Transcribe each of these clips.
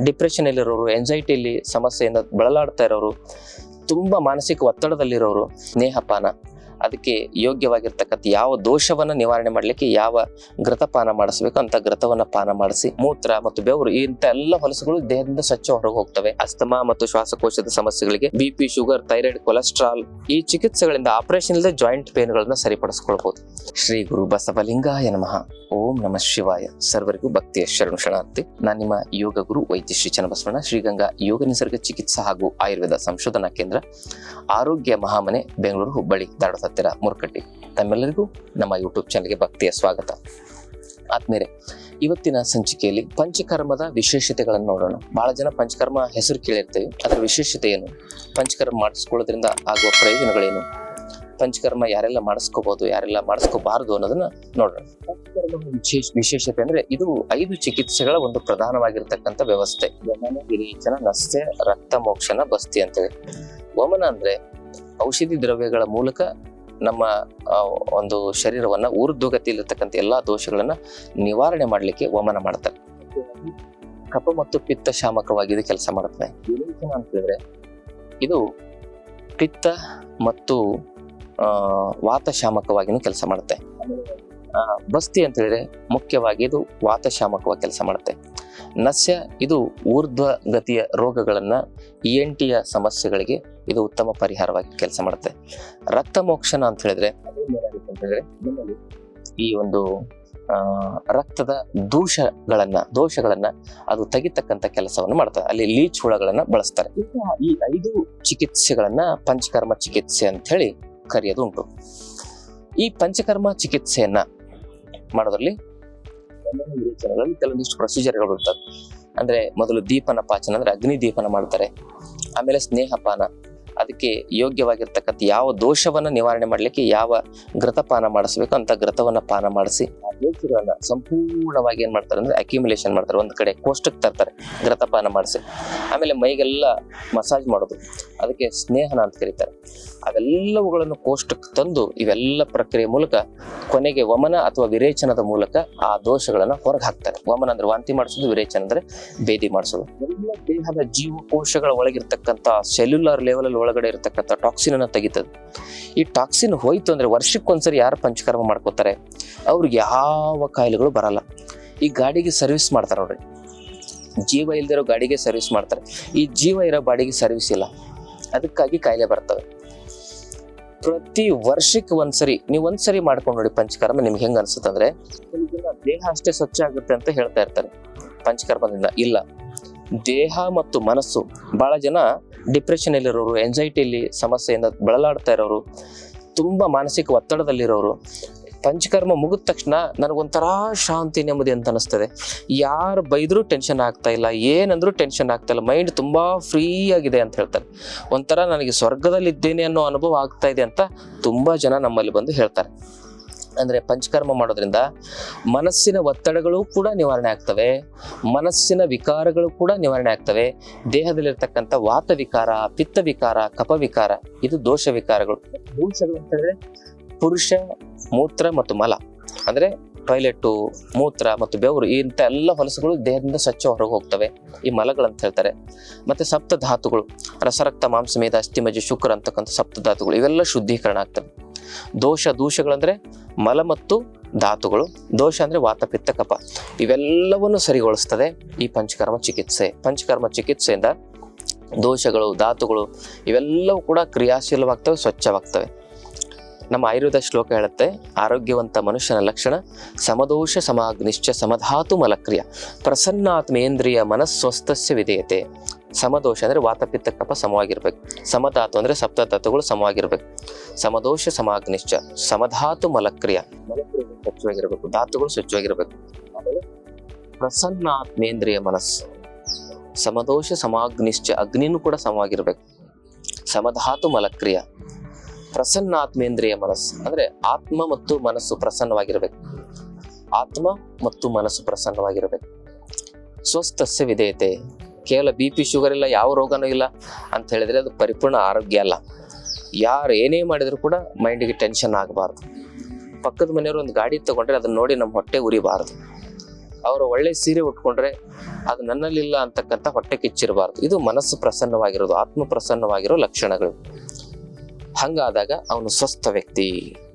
Depression ಅಲ್ಲಿರೋರು, ಎಂಜೈಟಿಯಲ್ಲಿ ಸಮಸ್ಯೆಯಿಂದ ಬಳಲಾಡ್ತಾ ಇರೋರು, ತುಂಬಾ ಮಾನಸಿಕ ಒತ್ತಡದಲ್ಲಿರೋರು ಸ್ನೇಹಪಾನ ಅದಕ್ಕೆ ಯೋಗ್ಯವಾಗಿರ್ತಕ್ಕಂಥ ಯಾವ ದೋಷವನ್ನ ನಿವಾರಣೆ ಮಾಡ್ಲಿಕ್ಕೆ ಯಾವ ಘೃತಪಾನ ಮಾಡಿಸ್ಬೇಕು ಅಂತ ಘೃತವನ್ನ ಪಾನ ಮಾಡಿಸಿ, ಮೂತ್ರ ಮತ್ತು ಬೆವರು ಇಂಥ ಎಲ್ಲ ಹೊಲಸುಗಳು ದೇಹದಿಂದ ಸ್ವಚ್ಛ ಹೊರಗೆ ಹೋಗ್ತವೆ. ಅಸ್ತಮಾ ಮತ್ತು ಶ್ವಾಸಕೋಶದ ಸಮಸ್ಯೆಗಳಿಗೆ BP, ಶುಗರ್, ಥೈರಾಯ್ಡ್, ಕೊಲೆಸ್ಟ್ರಾಲ್ ಈ ಚಿಕಿತ್ಸೆಗಳಿಂದ ಆಪರೇಷನ್ ಇಲ್ಲದೆ ಜಾಯಿಂಟ್ ಪೇನ್ ಗಳನ್ನ ಸರಿಪಡಿಸ್ಕೊಳ್ಬಹುದು. ಶ್ರೀ ಗುರು ಬಸವಲಿಂಗಾಯ ನಮಃ. ಓಂ ನಮಃ ಶಿವಾಯ. ಸರ್ವರಿಗೂ ಭಕ್ತಿಯ ಶರಣು ಶರಣಾರ್ಥಿ. ನಾನು ನಿಮ್ಮ ಯೋಗ ಗುರು ವೈದ್ಯ ಶ್ರೀ ಚನ್ನಬಸವಣ್ಣ, ಶ್ರೀಗಂಗಾ ಯೋಗ ನಿಸರ್ಗ ಚಿಕಿತ್ಸಾ ಹಾಗೂ ಆಯುರ್ವೇದ ಸಂಶೋಧನಾ ಕೇಂದ್ರ, ಆರೋಗ್ಯ ಮಹಾಮನೆ, ಬೆಂಗಳೂರು, ಹುಬ್ಬಳ್ಳಿ, ಧಾರವಾಡ ಹತ್ತಿರ, ಮುರ್ಕಟ್ಟಿ. ತಮ್ಮೆಲ್ಲರಿಗೂ ನಮ್ಮ ಯೂಟ್ಯೂಬ್ ಚಾನಲ್ಗೆ ಭಕ್ತಿಯ ಸ್ವಾಗತ. ಆದ್ಮೇಲೆ ಇವತ್ತಿನ ಸಂಚಿಕೆಯಲ್ಲಿ ಪಂಚಕರ್ಮದ ವಿಶೇಷತೆಗಳನ್ನು ನೋಡೋಣ. ಬಹಳ ಜನ ಪಂಚಕರ್ಮ ಹೆಸರು ಕೇಳಿರ್ತೀವಿ, ಅದರ ವಿಶೇಷತೆ ಏನು, ಪಂಚಕರ್ಮ ಮಾಡಿಸ್ಕೊಳ್ಳೋದ್ರಿಂದ ಆಗುವ ಪ್ರಯೋಜನಗಳೇನು, ಪಂಚಕರ್ಮ ಯಾರೆಲ್ಲ ಮಾಡಿಸ್ಕೋಬಹುದು, ಯಾರೆಲ್ಲ ಮಾಡಿಸ್ಕೋಬಾರದು ಅನ್ನೋದನ್ನ ನೋಡೋಣ. ಪಂಚಕರ್ಮದ ವಿಶೇಷತೆ ಅಂದ್ರೆ ಇದು 5 ಚಿಕಿತ್ಸೆಗಳ ಒಂದು ಪ್ರಧಾನವಾಗಿರ್ತಕ್ಕಂಥ ವ್ಯವಸ್ಥೆ. ವಮನ, ವಿರೇಚನ, ನಸ್ಯ, ರಕ್ತ ಮೋಕ್ಷಣ, ಬಸ್ತಿ ಅಂತೇಳಿ. ವಮನ ಅಂದ್ರೆ ಔಷಧಿ ದ್ರವ್ಯಗಳ ಮೂಲಕ ನಮ್ಮ ಒಂದು ಶರೀರವನ್ನ ಊರ್ಧ್ವಗತಿಯಲ್ಲಿರ್ತಕ್ಕಂಥ ಎಲ್ಲಾ ದೋಷಗಳನ್ನ ನಿವಾರಣೆ ಮಾಡ್ಲಿಕ್ಕೆ ವಮನ ಮಾಡ್ತಾರೆ. ಕಫ ಮತ್ತು ಪಿತ್ತ ಶಾಮಕವಾಗಿ ಇದು ಕೆಲಸ ಮಾಡುತ್ತೆ. ವಿರೇಚನ ಅಂತ ಹೇಳಿದ್ರೆ ಇದು ಪಿತ್ತ ಮತ್ತು ವಾತ ಶಾಮಕವಾಗಿನೂ ಕೆಲಸ ಮಾಡುತ್ತೆ. ಬಸ್ತಿ ಅಂತ ಹೇಳಿದ್ರೆ ಮುಖ್ಯವಾಗಿ ಇದು ವಾತ ಶಾಮಕವಾಗಿ ಕೆಲಸ ಮಾಡುತ್ತೆ. ನಸ್ಯ ಇದು ಊರ್ಧ್ವ ಗತಿಯ ರೋಗಗಳನ್ನ, ENTಯ ಸಮಸ್ಯೆಗಳಿಗೆ ಇದು ಉತ್ತಮ ಪರಿಹಾರವಾಗಿ ಕೆಲಸ ಮಾಡುತ್ತೆ. ರಕ್ತ ಮೋಕ್ಷಣ ಅಂತ ಹೇಳಿದ್ರೆ ನಮ್ಮಲ್ಲಿ ಈ ಒಂದು ರಕ್ತದ ದೋಷಗಳನ್ನ ಅದು ತೆಗಿತಕ್ಕಂಥ ಕೆಲಸವನ್ನು ಮಾಡ್ತಾರೆ. ಅಲ್ಲಿ ಲೀಚ್ ಹುಳಗಳನ್ನ ಬಳಸ್ತಾರೆ. ಈ 5 ಚಿಕಿತ್ಸೆಗಳನ್ನ ಪಂಚಕರ್ಮ ಚಿಕಿತ್ಸೆ ಅಂತ ಹೇಳಿ ಕರೆಯೋದು ಉಂಟು. ಈ ಪಂಚಕರ್ಮ ಚಿಕಿತ್ಸೆಯನ್ನ ಮಾಡೋದ್ರಲ್ಲಿ ಕೆಲವೊಂದಿಷ್ಟು ಪ್ರೊಸೀಜರ್ಗಳು ಇರ್ತವೆ. ಅಂದ್ರೆ ಮೊದಲು ದೀಪನ ಪಾಚನ ಅಂದ್ರೆ ಅಗ್ನಿ ದೀಪನ ಮಾಡ್ತಾರೆ. ಆಮೇಲೆ ಸ್ನೇಹಪಾನ, ಅದಕ್ಕೆ ಯೋಗ್ಯವಾಗಿರ್ತಕ್ಕಂಥ ಯಾವ ದೋಷವನ್ನ ನಿವಾರಣೆ ಮಾಡ್ಲಿಕ್ಕೆ ಯಾವ ಘೃತಪಾನ ಮಾಡಿಸ್ಬೇಕು ಅಂತ ಘೃತವನ್ನ ಪಾನ ಮಾಡಿಸಿ, ಆ ದೋಷಗಳನ್ನ ಸಂಪೂರ್ಣವಾಗಿ ಏನ್ ಮಾಡ್ತಾರೆ ಅಂದ್ರೆ ಅಕ್ಯುಮುಲೇಷನ್ ಮಾಡ್ತಾರೆ, ಒಂದ್ ಕಡೆ ಕೋಷ್ಟಕ್ಕೆ ತರ್ತಾರೆ ಘೃತಪಾನ ಮಾಡಿಸಿ. ಆಮೇಲೆ ಮೈಗೆಲ್ಲ ಮಸಾಜ್ ಮಾಡೋದು, ಅದಕ್ಕೆ ಸ್ನೇಹನ ಅಂತ ಕರೀತಾರೆ. ಅವೆಲ್ಲವುಗಳನ್ನು ಕೋಷ್ಟಕ್ಕೆ ತಂದು ಇವೆಲ್ಲ ಪ್ರಕ್ರಿಯೆ ಮೂಲಕ ಕೊನೆಗೆ ವಮನ ಅಥವಾ ವಿರೇಚನದ ಮೂಲಕ ಆ ದೋಷಗಳನ್ನ ಹೊರಗೆ ಹಾಕ್ತಾರೆ. ವಮನ ಅಂದ್ರೆ ವಾಂತಿ ಮಾಡಿಸೋದು, ವಿರೇಚನ ಅಂದ್ರೆ ಭೇದಿ ಮಾಡಿಸೋದು. ಎಲ್ಲ ದೇಹದ ಜೀವಕೋಶಗಳ ಒಳಗಿರ್ತಕ್ಕಂಥ ಸೆಲ್ಯುಲರ್ ಲೆವೆಲ್ ಅಲ್ಲಿ ಒಳಗಡೆ ಇರತಕ್ಕಂಥ ಟಾಕ್ಸಿನ್ ಅನ್ನ ತೆಗಿತದೆ. ಈ ಟಾಕ್ಸಿನ್ ಹೋಯ್ತು ಅಂದ್ರೆ ವರ್ಷಕ್ಕೊಂದ್ಸರಿ ಯಾರು ಪಂಚಕರ್ಮ ಮಾಡ್ಕೋತಾರೆ ಅವ್ರಿಗೆ ಯಾವ ಕಾಯಿಲೆಗಳು ಬರಲ್ಲ. ಈ ಗಾಡಿಗೆ ಸರ್ವಿಸ್ ಮಾಡ್ತಾರೆ ನೋಡ್ರಿ, ಜೀವ ಇಲ್ದಿರೋ ಗಾಡಿಗೆ ಸರ್ವಿಸ್ ಮಾಡ್ತಾರೆ. ಈ ಜೀವ ಇರೋ ಬಾಡಿಗೆ ಸರ್ವಿಸ್ ಇಲ್ಲ, ಅದಕ್ಕಾಗಿ ಕಾಯಿಲೆ ಬರ್ತವೆ. ಪ್ರತಿ ವರ್ಷಕ್ಕೆ ಒಂದ್ಸರಿ ಮಾಡ್ಕೊಂಡು ನೋಡಿ ಪಂಚಕರ್ಮ. ನಿಮ್ಗೆ ಹೆಂಗ ಅನ್ಸುತ್ತೆ ಅಂದ್ರೆ ದೇಹ ಅಷ್ಟೇ ಸ್ವಚ್ಛ ಆಗುತ್ತೆ ಅಂತ ಹೇಳ್ತಾ ಇರ್ತಾರೆ ಪಂಚಕರ್ಮದಿಂದ. ಇಲ್ಲ, ದೇಹ ಮತ್ತು ಮನಸ್ಸು. ಬಹಳ ಜನ ಡಿಪ್ರೆಷನ್ ಅಲ್ಲಿರೋರು, ಎಂಜೈಟಿಯಲ್ಲಿ ಸಮಸ್ಯೆಯಿಂದ ಬಳಲಾಡ್ತಾ ಇರೋರು, ತುಂಬಾ ಮಾನಸಿಕ ಒತ್ತಡದಲ್ಲಿರೋರು, ಪಂಚಕರ್ಮ ಮುಗಿದ ತಕ್ಷಣ ನನಗೊಂಥರ ಶಾಂತಿ, ನೆಮ್ಮದಿ ಅಂತ ಅನಿಸ್ತದೆ. ಯಾರು ಬೈದ್ರೂ ಟೆನ್ಷನ್ ಆಗ್ತಾ ಇಲ್ಲ, ಏನಂದ್ರೂ ಟೆನ್ಷನ್ ಆಗ್ತಾ ಇಲ್ಲ, ಮೈಂಡ್ ತುಂಬಾ ಫ್ರೀ ಆಗಿದೆ ಅಂತ ಹೇಳ್ತಾರೆ. ಒಂಥರ ನನಗೆ ಸ್ವರ್ಗದಲ್ಲಿ ಇದ್ದೇನೆ ಅನ್ನೋ ಅನುಭವ ಆಗ್ತಾ ಇದೆ ಅಂತ ತುಂಬಾ ಜನ ನಮ್ಮಲ್ಲಿ ಬಂದು ಹೇಳ್ತಾರೆ. ಅಂದ್ರೆ ಪಂಚಕರ್ಮ ಮಾಡೋದ್ರಿಂದ ಮನಸ್ಸಿನ ಒತ್ತಡಗಳು ಕೂಡ ನಿವಾರಣೆ ಆಗ್ತವೆ, ಮನಸ್ಸಿನ ವಿಕಾರಗಳು ಕೂಡ ನಿವಾರಣೆ ಆಗ್ತವೆ. ದೇಹದಲ್ಲಿರ್ತಕ್ಕಂಥ ವಾತ ವಿಕಾರ, ಪಿತ್ತ ವಿಕಾರ, ಕಫ ವಿಕಾರ, ಇದು ದೋಷ ವಿಕಾರಗಳು. ದೋಷಗಳು ಅಂತ ಹೇಳಿದ್ರೆ ಪುರುಷ ಮೂತ್ರ ಮತ್ತು ಮಲ, ಅಂದ್ರೆ ಟಾಯ್ಲೆಟ್, ಮೂತ್ರ ಮತ್ತು ಬೆವರು ಇಂಥ ಎಲ್ಲ ಹೊಲಸುಗಳು ದೇಹದಿಂದ ಸ್ವಚ್ಛ ಹೊರಗೆ ಹೋಗ್ತವೆ, ಈ ಮಲಗಳಂತ ಹೇಳ್ತಾರೆ. ಮತ್ತೆ ಸಪ್ತ ಧಾತುಗಳು, ರಸರಕ್ತ, ಮಾಂಸ, ಮೇಧ, ಅಸ್ಥಿ, ಮಜ್ಜೆ, ಶುಕ್ರ ಅಂತಕ್ಕಂಥ ಸಪ್ತ ಧಾತುಗಳು, ಇವೆಲ್ಲ ಶುದ್ಧೀಕರಣ ಆಗ್ತವೆ. ದೋಷಗಳಂದ್ರೆ ಮಲ ಮತ್ತು ಧಾತುಗಳು, ದೋಷ ಅಂದ್ರೆ ವಾತ, ಪಿತ್ತ, ಕಫ, ಇವೆಲ್ಲವನ್ನು ಸರಿಗೊಳಿಸ್ತದೆ ಈ ಪಂಚಕರ್ಮ ಚಿಕಿತ್ಸೆ. ಪಂಚಕರ್ಮ ಚಿಕಿತ್ಸೆಯಿಂದ ದೋಷಗಳು, ಧಾತುಗಳು ಇವೆಲ್ಲವೂ ಕೂಡ ಕ್ರಿಯಾಶೀಲವಾಗ್ತವೆ, ಸ್ವಚ್ಛವಾಗ್ತವೆ. ನಮ್ಮ ಆಯುರ್ವೇದ ಶ್ಲೋಕ ಹೇಳುತ್ತೆ, ಆರೋಗ್ಯವಂತ ಮನುಷ್ಯನ ಲಕ್ಷಣ ಸಮದೋಷ ಸಮಾಗ್ನಿಶ್ಚ ಸಮಧಾತು ಮಲಕ್ರಿಯ ಪ್ರಸನ್ನಾತ್ಮೇಂದ್ರಿಯ ಮನಸ್ವಸ್ಥಸ್ಯ ವಿಧೇಯತೆ. ಸಮದೋಷ ಅಂದ್ರೆ ವಾತಪಿತ್ತ ಕಫ ಸಮವಾಗಿರ್ಬೇಕು, ಸಮಧಾತು ಅಂದ್ರೆ ಸಪ್ತಧಾತುಗಳು ಸಮವಾಗಿರ್ಬೇಕು, ಸಮದೋಷ ಸಮಾಗ್ನಿಶ್ಚ ಸಮಧಾತು ಮಲಕ್ರಿಯ, ಸ್ವಚ್ಛವಾಗಿರ್ಬೇಕು, ಧಾತುಗಳು ಸ್ವಚ್ಛವಾಗಿರ್ಬೇಕು. ಆಮೇಲೆ ಪ್ರಸನ್ನಾತ್ಮೇಂದ್ರಿಯ ಮನಸ್ಸು, ಸಮದೋಷ ಸಮಾಗ್ನಿಶ್ಚ ಅಗ್ನಿನೂ ಕೂಡ ಸಮವಾಗಿರ್ಬೇಕು, ಸಮಧಾತು ಮಲಕ್ರಿಯ, ಪ್ರಸನ್ನಾತ್ಮೇಂದ್ರಿಯ ಮನಸ್ಸು ಅಂದ್ರೆ ಆತ್ಮ ಮತ್ತು ಮನಸ್ಸು ಪ್ರಸನ್ನವಾಗಿರ್ಬೇಕು, ಆತ್ಮ ಮತ್ತು ಮನಸ್ಸು ಪ್ರಸನ್ನವಾಗಿರ್ಬೇಕು. ಸ್ವಸ್ಥಸ್ಯ ವಿಧೇಯತೆ, ಕೇವಲ BP, ಶುಗರ್ ಇಲ್ಲ, ಯಾವ ರೋಗನೂ ಇಲ್ಲ ಅಂತ ಹೇಳಿದ್ರೆ ಅದು ಪರಿಪೂರ್ಣ ಆರೋಗ್ಯ ಅಲ್ಲ. ಯಾರು ಏನೇ ಮಾಡಿದ್ರು ಕೂಡ ಮೈಂಡಿಗೆ ಟೆನ್ಷನ್ ಆಗಬಾರ್ದು. ಪಕ್ಕದ ಮನೆಯವರು ಒಂದು ಗಾಡಿ ತಗೊಂಡ್ರೆ ಅದನ್ನ ನೋಡಿ ನಮ್ಮ ಹೊಟ್ಟೆ ಉರಿಬಾರ್ದು. ಅವರು ಒಳ್ಳೆ ಸೀರೆ ಉಟ್ಕೊಂಡ್ರೆ ಅದು ನನ್ನಲ್ಲಿಲ್ಲ ಅಂತಕ್ಕಂಥ ಹೊಟ್ಟೆ ಕಿಚ್ಚಿರಬಾರ್ದು. ಇದು ಮನಸ್ಸು ಪ್ರಸನ್ನವಾಗಿರೋದು, ಆತ್ಮ ಪ್ರಸನ್ನವಾಗಿರೋ ಲಕ್ಷಣಗಳು. ಹಂಗಾದಾಗ ಅವನು ಸ್ವಸ್ಥ ವ್ಯಕ್ತಿ.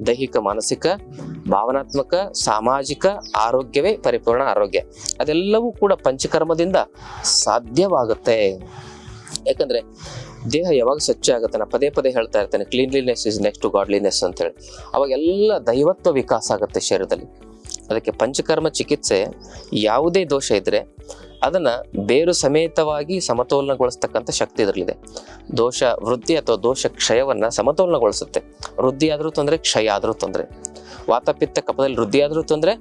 ದೈಹಿಕ, ಮಾನಸಿಕ, ಭಾವನಾತ್ಮಕ, ಸಾಮಾಜಿಕ ಆರೋಗ್ಯವೇ ಪರಿಪೂರ್ಣ ಆರೋಗ್ಯ. ಅದೆಲ್ಲವೂ ಕೂಡ ಪಂಚಕರ್ಮದಿಂದ ಸಾಧ್ಯವಾಗುತ್ತೆ. ಯಾಕಂದ್ರೆ ದೇಹ ಯಾವಾಗ ಸ್ವಚ್ಛ ಆಗುತ್ತೆ, ನಾ ಪದೇ ಪದೇ ಹೇಳ್ತಾ ಇರ್ತೇನೆ, cleanliness is next to godliness ಅಂತ ಹೇಳಿ. ಅವಾಗೆಲ್ಲ ದೈವತ್ವ ವಿಕಾಸ ಆಗುತ್ತೆ ಶರೀರದಲ್ಲಿ. ಅದಕ್ಕೆ ಪಂಚಕರ್ಮ ಚಿಕಿತ್ಸೆ ಯಾವುದೇ ದೋಷ ಇದ್ರೆ ಅದನ್ನ ಬೇರು ಸಮೇತವಾಗಿ ಸಮತೋಲನಗೊಳಿಸ್ತಕ್ಕಂಥ ಶಕ್ತಿ ಇದರಲ್ಲಿದೆ. ದೋಷ ವೃದ್ಧಿ ಅಥವಾ ದೋಷ ಕ್ಷಯವನ್ನ ಸಮತೋಲನಗೊಳಿಸುತ್ತೆ. ವೃದ್ಧಿ ಆದ್ರೂ ತೊಂದರೆ, ಕ್ಷಯ ಆದ್ರೂ ತೊಂದರೆ. ವಾತಪಿತ್ತ ಕಫದಲ್ಲಿ ವೃದ್ಧಿ ಆದ್ರೂ ತೊಂದರೆ,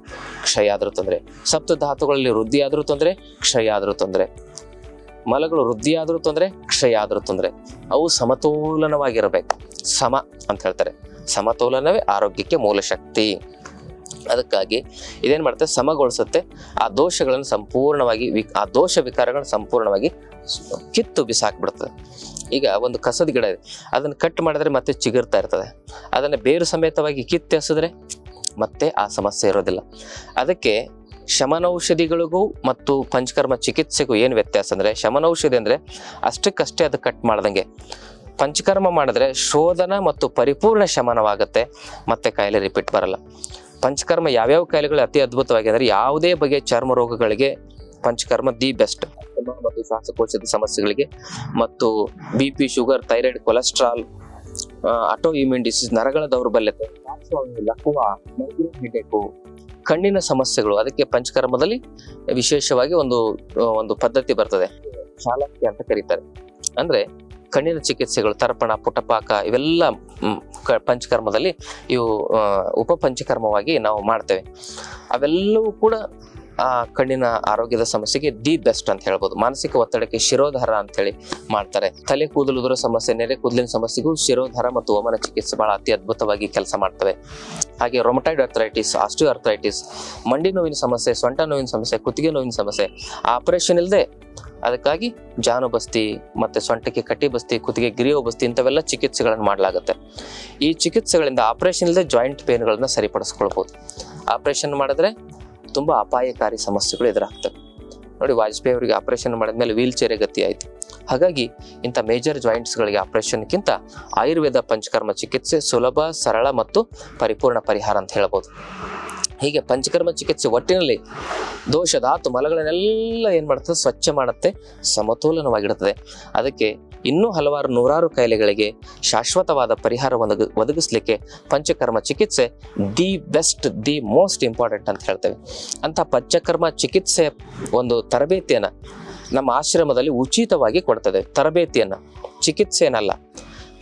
ಕ್ಷಯ ಆದ್ರೂ ತೊಂದರೆ. ಸಪ್ತ ಧಾತುಗಳಲ್ಲಿ ವೃದ್ಧಿ ಆದ್ರೂ ತೊಂದರೆ, ಕ್ಷಯ ಆದ್ರೂ ತೊಂದರೆ. ಮಲಗಳು ವೃದ್ಧಿ ಆದ್ರೂ ತೊಂದರೆ, ಕ್ಷಯ ಆದ್ರೂ ತೊಂದರೆ. ಅವು ಸಮತೋಲನವಾಗಿರಬೇಕು. ಸಮ ಅಂತ ಹೇಳ್ತಾರೆ. ಸಮತೋಲನವೇ ಆರೋಗ್ಯಕ್ಕೆ ಮೂಲ ಶಕ್ತಿ. ಅದಕ್ಕಾಗಿ ಇದೇನ್ ಮಾಡುತ್ತೆ, ಸಮಗೊಳಿಸುತ್ತೆ. ಆ ದೋಷಗಳನ್ನು ಸಂಪೂರ್ಣವಾಗಿ, ಆ ದೋಷ ವಿಕಾರಗಳನ್ನು ಸಂಪೂರ್ಣವಾಗಿ ಕಿತ್ತು ಬಿಸಾಕ್ಬಿಡ್ತದೆ. ಈಗ ಒಂದು ಕಸದ ಗಿಡ ಇದೆ, ಅದನ್ನ ಕಟ್ ಮಾಡಿದ್ರೆ ಮತ್ತೆ ಚಿಗುರ್ತಾ ಇರ್ತದೆ. ಅದನ್ನ ಬೇರು ಸಮೇತವಾಗಿ ಕಿತ್ತೆಸಿದ್ರೆ ಮತ್ತೆ ಆ ಸಮಸ್ಯೆ ಇರೋದಿಲ್ಲ. ಅದಕ್ಕೆ ಶಮನೌಷಧಿಗಳಿಗೂ ಮತ್ತು ಪಂಚಕರ್ಮ ಚಿಕಿತ್ಸೆಗೂ ಏನು ವ್ಯತ್ಯಾಸ ಅಂದ್ರೆ, ಶಮನೌಷಧಿ ಅಂದ್ರೆ ಅಷ್ಟಕ್ಕಷ್ಟೇ ಅದು ಕಟ್ ಮಾಡ್ದಂಗೆ. ಪಂಚಕರ್ಮ ಮಾಡಿದ್ರೆ ಶೋಧನ ಮತ್ತು ಪರಿಪೂರ್ಣ ಶಮನವಾಗುತ್ತೆ, ಮತ್ತೆ ಕಾಯಿಲೆ ರಿಪೀಟ್ ಬರಲ್ಲ. ಪಂಚಕರ್ಮ ಯಾವ್ಯಾವ ಕಾಯಿಲೆಗಳು ಅತಿ ಅದ್ಭುತವಾಗಿ ಅಂದ್ರೆ, ಯಾವುದೇ ಬಗೆಯ ಚರ್ಮ ರೋಗಗಳಿಗೆ ಪಂಚಕರ್ಮ ದಿ ಬೆಸ್ಟ್. ಮತ್ತು ಶ್ವಾಸಕೋಶದ ಸಮಸ್ಯೆಗಳಿಗೆ, ಮತ್ತು BP, sugar, thyroid, cholesterol, auto immune disease, ನರಗಳ ದೌರ್ಬಲ್ಯತೆ, ಲಕುವ, ಹೆಡ್ಏಕು, ಕಣ್ಣಿನ ಸಮಸ್ಯೆಗಳು. ಅದಕ್ಕೆ ಪಂಚಕರ್ಮದಲ್ಲಿ ವಿಶೇಷವಾಗಿ ಒಂದು ಪದ್ಧತಿ ಬರ್ತದೆ, ಚಾಲಕ್ಯ ಅಂತ ಕರೀತಾರೆ. ಅಂದ್ರೆ ಕಣ್ಣಿನ ಚಿಕಿತ್ಸೆಗಳು, ತರ್ಪಣ, ಪುಟಪಾಕ, ಇವೆಲ್ಲ ಪಂಚಕರ್ಮದಲ್ಲಿ ಇವು ಉಪಪಂಚಕರ್ಮವಾಗಿ ನಾವು ಮಾಡ್ತೇವೆ. ಅವೆಲ್ಲವೂ ಕೂಡ ಆ ಕಣ್ಣಿನ ಆರೋಗ್ಯದ ಸಮಸ್ಯೆಗೆ ದಿ ಬೆಸ್ಟ್ ಅಂತ ಹೇಳ್ಬೋದು. ಮಾನಸಿಕ ಒತ್ತಡಕ್ಕೆ ಶಿರೋಧಾರ ಅಂತ ಹೇಳಿ ಮಾಡ್ತಾರೆ. ತಲೆ ಕೂದಲುದುರ ಸಮಸ್ಯೆ, ನೆರೆ ಕೂದಲಿನ ಸಮಸ್ಯೆಗೂ ಶಿರೋಧಾರ ಮತ್ತು ವಮನ ಚಿಕಿತ್ಸೆ ಬಹಳ ಅತಿ ಅದ್ಭುತವಾಗಿ ಕೆಲಸ ಮಾಡ್ತವೆ. ಹಾಗೆ ರೊಮಟೈಡ್ ಅರ್ಥರೈಟಿಸ್, ಆಸ್ಟಿಯೋ ಅರ್ಥರೈಟಿಸ್, ಮಂಡಿ ನೋವಿನ ಸಮಸ್ಯೆ, ಸೊಂಟ ನೋವಿನ ಸಮಸ್ಯೆ, ಕುತ್ತಿಗೆ ನೋವಿನ ಸಮಸ್ಯೆ ಆಪರೇಷನ್ ಇಲ್ಲದೆ, ಅದಕ್ಕಾಗಿ ಜಾನುಬಸ್ತಿ, ಮತ್ತೆ ಸೊಂಟಕ್ಕೆ ಕಟ್ಟಿ ಬಸ್ತಿ, ಕುತ್ತಿಗೆ ಗಿರಿಯೋ ಬಸ್ತಿ, ಇಂಥವೆಲ್ಲ ಚಿಕಿತ್ಸೆಗಳನ್ನು ಮಾಡಲಾಗುತ್ತೆ. ಈ ಚಿಕಿತ್ಸೆಗಳಿಂದ ಆಪರೇಷನ್ ಇಲ್ಲದೆ ಜಾಯಿಂಟ್ ಪೇನ್ಗಳನ್ನ ಸರಿಪಡಿಸ್ಕೊಳ್ಬಹುದು. ಆಪರೇಷನ್ ಮಾಡಿದ್ರೆ ತುಂಬಾ ಅಪಾಯಕಾರಿ ಸಮಸ್ಯೆಗಳು ಎದುರಾಗ್ತವೆ. ನೋಡಿ, ವಾಜಪೇಯಿ ಅವರಿಗೆ ಆಪರೇಷನ್ ಮಾಡಿದ್ಮೇಲೆ ವೀಲ್ ಚೇರ್ ಗತಿ ಆಯ್ತು. ಹಾಗಾಗಿ ಇಂಥ ಮೇಜರ್ ಜಾಯಿಂಟ್ಸ್ಗಳಿಗೆ ಆಪರೇಷನ್ಗಿಂತ ಆಯುರ್ವೇದ ಪಂಚಕರ್ಮ ಚಿಕಿತ್ಸೆ ಸುಲಭ, ಸರಳ ಮತ್ತು ಪರಿಪೂರ್ಣ ಪರಿಹಾರ ಅಂತ ಹೇಳ್ಬೋದು. ಹೀಗೆ ಪಂಚಕರ್ಮ ಚಿಕಿತ್ಸೆ ಒಟ್ಟಿನಲ್ಲಿ ದೋಷ, ಧಾತು, ಮಲಗಳನ್ನೆಲ್ಲ ಏನ್ ಮಾಡುತ್ತೆ, ಸ್ವಚ್ಛ ಮಾಡುತ್ತೆ, ಸಮತೋಲನವಾಗಿಡುತ್ತದೆ. ಅದಕ್ಕೆ ಇನ್ನೂ ಹಲವಾರು ನೂರಾರು ಕಾಯಿಲೆಗಳಿಗೆ ಶಾಶ್ವತವಾದ ಪರಿಹಾರ ಒದಗಿಸ್ಲಿಕ್ಕೆ ಪಂಚಕರ್ಮ ಚಿಕಿತ್ಸೆ the best, the most important ಅಂತ ಹೇಳ್ತೇವೆ. ಅಂತ ಪಂಚಕರ್ಮ ಚಿಕಿತ್ಸೆ ಒಂದು ತರಬೇತಿಯನ್ನ ನಮ್ಮ ಆಶ್ರಮದಲ್ಲಿ ಉಚಿತವಾಗಿ ಕೊಡ್ತದೆ. ತರಬೇತಿಯನ್ನ, ಚಿಕಿತ್ಸೆನಲ್ಲ.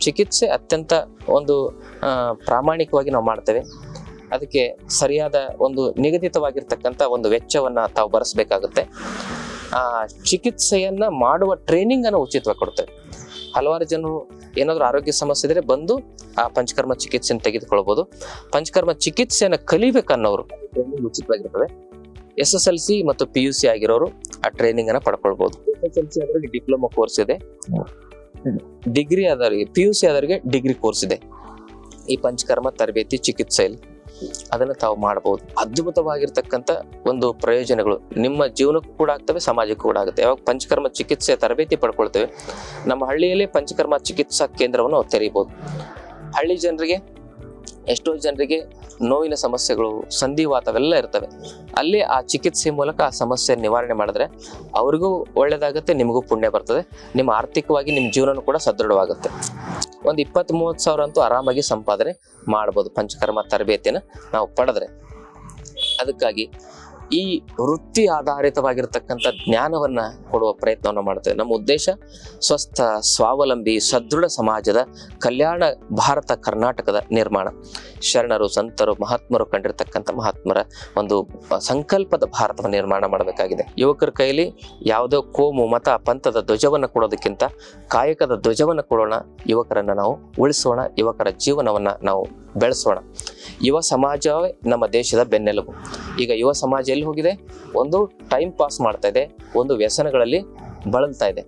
ಚಿಕಿತ್ಸೆ ಅತ್ಯಂತ ಒಂದು ಪ್ರಾಮಾಣಿಕವಾಗಿ ನಾವು ಮಾಡ್ತೇವೆ. ಅದಕ್ಕೆ ಸರಿಯಾದ ಒಂದು ನಿಗದಿತವಾಗಿರ್ತಕ್ಕಂಥ ಒಂದು ವೆಚ್ಚವನ್ನ ತಾವು ಭರಿಸಬೇಕಾಗುತ್ತೆ. ಆ ಚಿಕಿತ್ಸೆಯನ್ನ ಮಾಡುವ ಟ್ರೈನಿಂಗ್ ಅನ್ನು ಉಚಿತವಾಗಿ ಕೊಡ್ತೇವೆ. ಹಲವಾರು ಜನರು ಏನಾದ್ರು ಆರೋಗ್ಯ ಸಮಸ್ಯೆ ಇದ್ರೆ ಬಂದು ಆ ಪಂಚಕರ್ಮ ಚಿಕಿತ್ಸೆಯನ್ನು ತೆಗೆದುಕೊಳ್ಬಹುದು. ಪಂಚಕರ್ಮ ಚಿಕಿತ್ಸೆಯನ್ನ ಕಲಿಬೇಕನ್ನೋರು ಟ್ರೈನಿಂಗ್ ಉಚಿತವಾಗಿರ್ತದೆ. SSLC ಮತ್ತು PUC ಆಗಿರೋರು ಆ ಟ್ರೈನಿಂಗ್ ಅನ್ನ ಪಡ್ಕೊಳ್ಬಹುದು. SSLC ಆದವರಿಗೆ ಡಿಪ್ಲೊಮಾ ಕೋರ್ಸ್ ಇದೆ, ಡಿಗ್ರಿ ಆದವರಿಗೆ, PUC ಆದವರಿಗೆ ಡಿಗ್ರಿ ಕೋರ್ಸ್ ಇದೆ ಈ ಪಂಚಕರ್ಮ ತರಬೇತಿ ಚಿಕಿತ್ಸೆಯಲ್ಲಿ. ಅದನ್ನ ತಾವು ಮಾಡಬಹುದು. ಅದ್ಭುತವಾಗಿರ್ತಕ್ಕಂಥ ಒಂದು ಪ್ರಯೋಜನಗಳು ನಿಮ್ಮ ಜೀವನಕ್ಕೂ ಕೂಡ ಆಗ್ತವೆ, ಸಮಾಜಕ್ಕೂ ಕೂಡ ಆಗುತ್ತೆ. ಯಾವಾಗ ಪಂಚಕರ್ಮ ಚಿಕಿತ್ಸೆ ತರಬೇತಿ ಪಡ್ಕೊಳ್ತೇವೆ, ನಮ್ಮ ಹಳ್ಳಿಯಲ್ಲೇ ಪಂಚಕರ್ಮ ಚಿಕಿತ್ಸಾ ಕೇಂದ್ರವನ್ನು ತೆರೀಬಹುದು. ಹಳ್ಳಿ ಜನರಿಗೆ, ಎಷ್ಟೋ ಜನರಿಗೆ ನೋವಿನ ಸಮಸ್ಯೆಗಳು, ಸಂಧಿವಾತ ಅವೆಲ್ಲ ಇರ್ತವೆ. ಅಲ್ಲಿ ಆ ಚಿಕಿತ್ಸೆ ಮೂಲಕ ಆ ಸಮಸ್ಯೆ ನಿವಾರಣೆ ಮಾಡಿದ್ರೆ ಅವ್ರಿಗೂ ಒಳ್ಳೇದಾಗುತ್ತೆ, ನಿಮಗೂ ಪುಣ್ಯ ಬರ್ತದೆ, ನಿಮ್ಮ ಆರ್ಥಿಕವಾಗಿ ನಿಮ್ಮ ಜೀವನ ಕೂಡ ಸದೃಢವಾಗುತ್ತೆ. ಒಂದು 20-30 ಸಾವಿರ ಅಂತೂ ಆರಾಮಾಗಿ ಸಂಪಾದನೆ ಮಾಡ್ಬೋದು ಪಂಚಕರ್ಮ ತರಬೇತಿಯನ್ನು ನಾವು ಪಡೆದ್ರೆ. ಅದಕ್ಕಾಗಿ ಈ ವೃತ್ತಿ ಆಧಾರಿತವಾಗಿರ್ತಕ್ಕಂಥ ಜ್ಞಾನವನ್ನ ಕೊಡುವ ಪ್ರಯತ್ನವನ್ನು ಮಾಡ್ತೇವೆ. ನಮ್ಮ ಉದ್ದೇಶ ಸ್ವಸ್ಥ, ಸ್ವಾವಲಂಬಿ, ಸದೃಢ ಸಮಾಜದ ಕಲ್ಯಾಣ ಭಾರತ ಕರ್ನಾಟಕದ ನಿರ್ಮಾಣ. ಶರಣರು, ಸಂತರು, ಮಹಾತ್ಮರು ಕಂಡಿರ್ತಕ್ಕಂಥ ಮಹಾತ್ಮರ ಒಂದು ಸಂಕಲ್ಪದ ಭಾರತವನ್ನು ನಿರ್ಮಾಣ ಮಾಡಬೇಕಾಗಿದೆ. ಯುವಕರ ಕೈಲಿ ಯಾವುದೋ ಕೋಮು, ಮತ, ಪಂಥದ ಧ್ವಜವನ್ನು ಕೊಡೋದಕ್ಕಿಂತ ಕಾಯಕದ ಧ್ವಜವನ್ನು ಕೊಡೋಣ. ಯುವಕರನ್ನ ನಾವು ಉಳಿಸೋಣ, ಯುವಕರ ಜೀವನವನ್ನ ನಾವು ಬೆಳೆಸೋಣ. ಯುವ ಸಮಾಜವೇ ನಮ್ಮ ದೇಶದ ಬೆನ್ನೆಲುಬು. ಈಗ ಯುವ ಸಮಾಜ ಎಲ್ಲಿ ಹೋಗಿದೆ? ಒಂದು ಟೈಮ್ ಪಾಸ್ ಮಾಡ್ತಾ ಇದೆ, ಒಂದು ವ್ಯಸನಗಳಲ್ಲಿ ಬಳಲ್ತಾ ಇದೆ.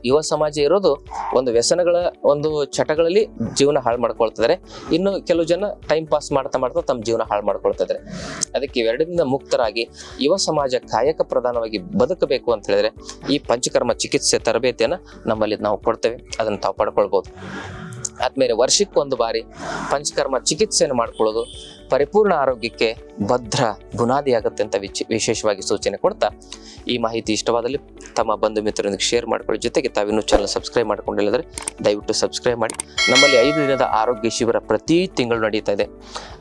ಯುವ ಸಮಾಜ ಇರೋದು ಒಂದು ವ್ಯಸನಗಳ ಒಂದು ಚಟಗಳಲ್ಲಿ ಜೀವನ ಹಾಳು ಮಾಡ್ಕೊಳ್ತಿದ್ದಾರೆ. ಇನ್ನು ಕೆಲವು ಜನ ಟೈಮ್ ಪಾಸ್ ಮಾಡ್ತಾ ಮಾಡ್ತಾ ತಮ್ಮ ಜೀವನ ಹಾಳು ಮಾಡ್ಕೊಳ್ತಿದ್ದಾರೆ. ಅದಕ್ಕೆ ಇವೆರಡರಿಂದ ಮುಕ್ತರಾಗಿ ಯುವ ಸಮಾಜ ಕಾಯಕ ಪ್ರಧಾನವಾಗಿ ಬದುಕಬೇಕು ಅಂತ ಹೇಳಿದ್ರೆ ಈ ಪಂಚಕರ್ಮ ಚಿಕಿತ್ಸೆ ತರಬೇತಿಯನ್ನ ನಮ್ಮಲ್ಲಿ ನಾವು ಕೊಡ್ತೇವೆ. ಅದನ್ನು ತಾವು ಪಡ್ಕೊಳ್ಬಹುದು. ಆದ್ಮೇಲೆ ವರ್ಷಕ್ಕೊಂದು ಬಾರಿ ಪಂಚಕರ್ಮ ಚಿಕಿತ್ಸೆಯನ್ನು ಮಾಡ್ಕೊಳ್ಳೋದು ಪರಿಪೂರ್ಣ ಆರೋಗ್ಯಕ್ಕೆ ಭದ್ರ ಬುನಾದಿ ಆಗುತ್ತೆ ಅಂತ ವಿಶೇಷವಾಗಿ ಸೂಚನೆ ಕೊಡ್ತಾ, ಈ ಮಾಹಿತಿ ಇಷ್ಟವಾದಲ್ಲಿ ತಮ್ಮ ಬಂಧು ಮಿತ್ರರೊಂದಿಗೆ ಶೇರ್ ಮಾಡ್ಕೊಳ್ಳಿ. ಜೊತೆಗೆ ತಾವಿನ್ನೂ ಚಾನಲ್ ಸಬ್ಸ್ಕ್ರೈಬ್ ಮಾಡ್ಕೊಂಡಿಲ್ಲದ್ರೆ ದಯವಿಟ್ಟು ಸಬ್ಸ್ಕ್ರೈಬ್ ಮಾಡಿ. ನಮ್ಮಲ್ಲಿ 5 ದಿನದ ಆರೋಗ್ಯ ಶಿಬಿರ ಪ್ರತಿ ತಿಂಗಳು ನಡೀತಾ ಇದೆ.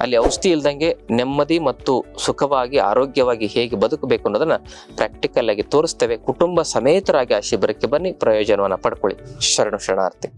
ಅಲ್ಲಿ ಔಷಧಿ ಇಲ್ದಂಗೆ ನೆಮ್ಮದಿ ಮತ್ತು ಸುಖವಾಗಿ ಆರೋಗ್ಯವಾಗಿ ಹೇಗೆ ಬದುಕಬೇಕು ಅನ್ನೋದನ್ನ ಪ್ರಾಕ್ಟಿಕಲ್ ಆಗಿ ತೋರಿಸ್ತೇವೆ. ಕುಟುಂಬ ಸಮೇತರಾಗಿ ಆ ಶಿಬಿರಕ್ಕೆ ಬನ್ನಿ, ಪ್ರಯೋಜನವನ್ನು ಪಡ್ಕೊಳ್ಳಿ. ಶರಣಾರ್ಥಿ.